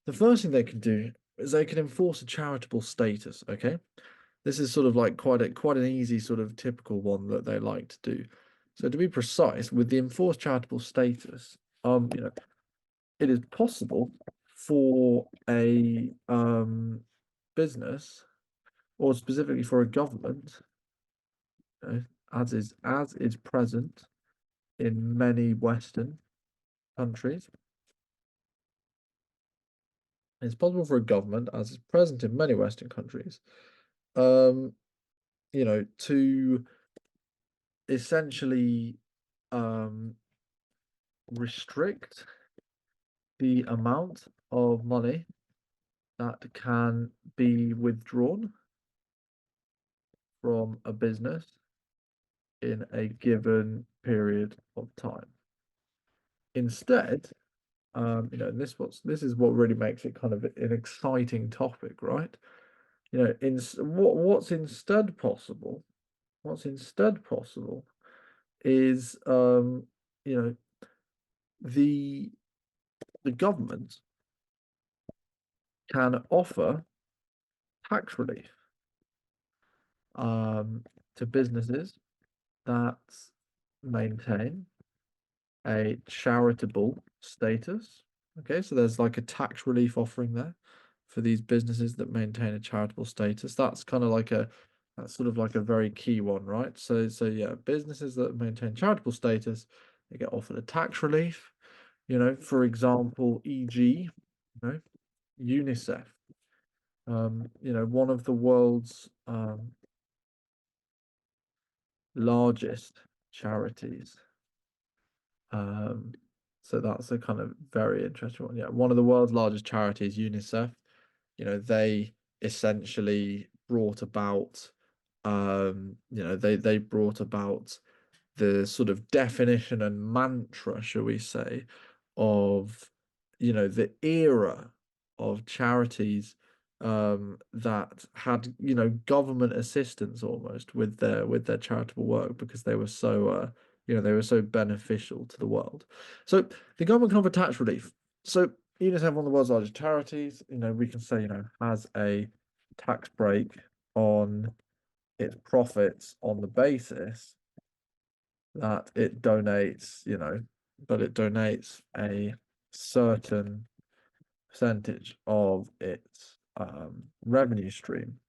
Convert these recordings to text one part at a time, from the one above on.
the first thing they can do is they can enforce a charitable status. Okay, this is sort of like quite an easy sort of typical one that they like to do. So to be precise, with the enforced charitable status, it is possible for a business, or specifically for a government, as is present in many Western countries. It's possible for a government, as is present in many Western countries, um, to essentially um, restrict the amount of money that can be withdrawn from a business in a given period of time. Instead, this is what really makes it kind of an exciting topic, right? What's instead possible? What's instead possible is the the government can offer tax relief to businesses that maintain a charitable status. Okay, so there's like a tax relief offering there for these businesses that maintain a charitable status. That's sort of like a very key one, right? So yeah, businesses that maintain charitable status, they get offered a tax relief. For example, e.g., UNICEF, one of the world's largest charities. So that's a kind of very interesting one. Yeah, one of the world's largest charities, UNICEF, they essentially brought about, they brought about the sort of definition and mantra, shall we say, of, the era of charities that had, government assistance almost with their charitable work, because they were so they were so beneficial to the world. So the government can offer tax relief. So UNICEF, one of the world's largest charities, we can say, has a tax break on its profits on the basis that it donates, but it donates a certain percentage of its revenue stream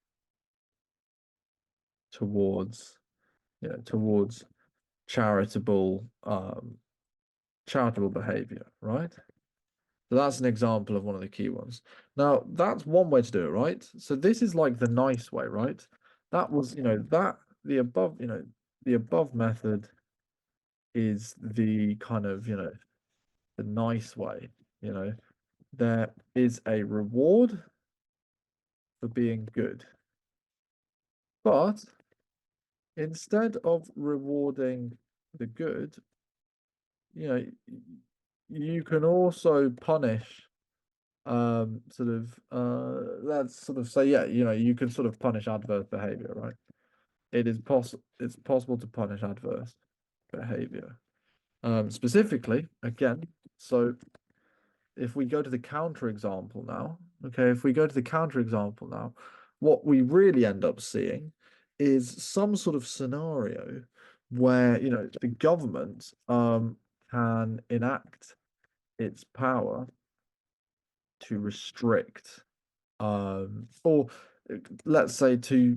towards, towards charitable charitable behavior, right? So that's an example of one of the key ones. Now, that's one way to do it, right? So this is like the nice way, right? That was, the above method is the kind of, the nice way, there is a reward for being good. But instead of rewarding the good, you can also punish let's sort of say, yeah, you can sort of punish adverse behavior, right? It's possible to punish adverse behavior. Specifically, again, so if we go to the counterexample now, okay, if we go to the counterexample now, what we really end up seeing is some sort of scenario where, the government can enact its power to restrict or let's say to,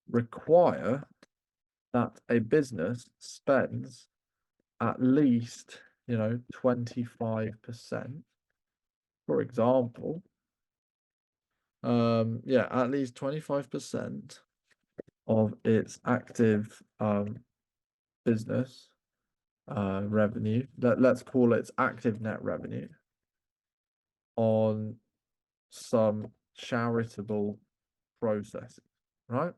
require that a business spends at least, 25%, for example, yeah, at least 25% of its active business revenue, let's call it active net revenue, on some charitable processes, right?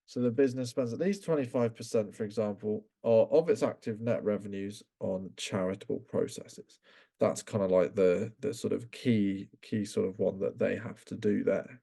So the business spends at least 25%, for example, of its active net revenues on charitable processes. That's kind of like the sort of key sort of one that they have to do there.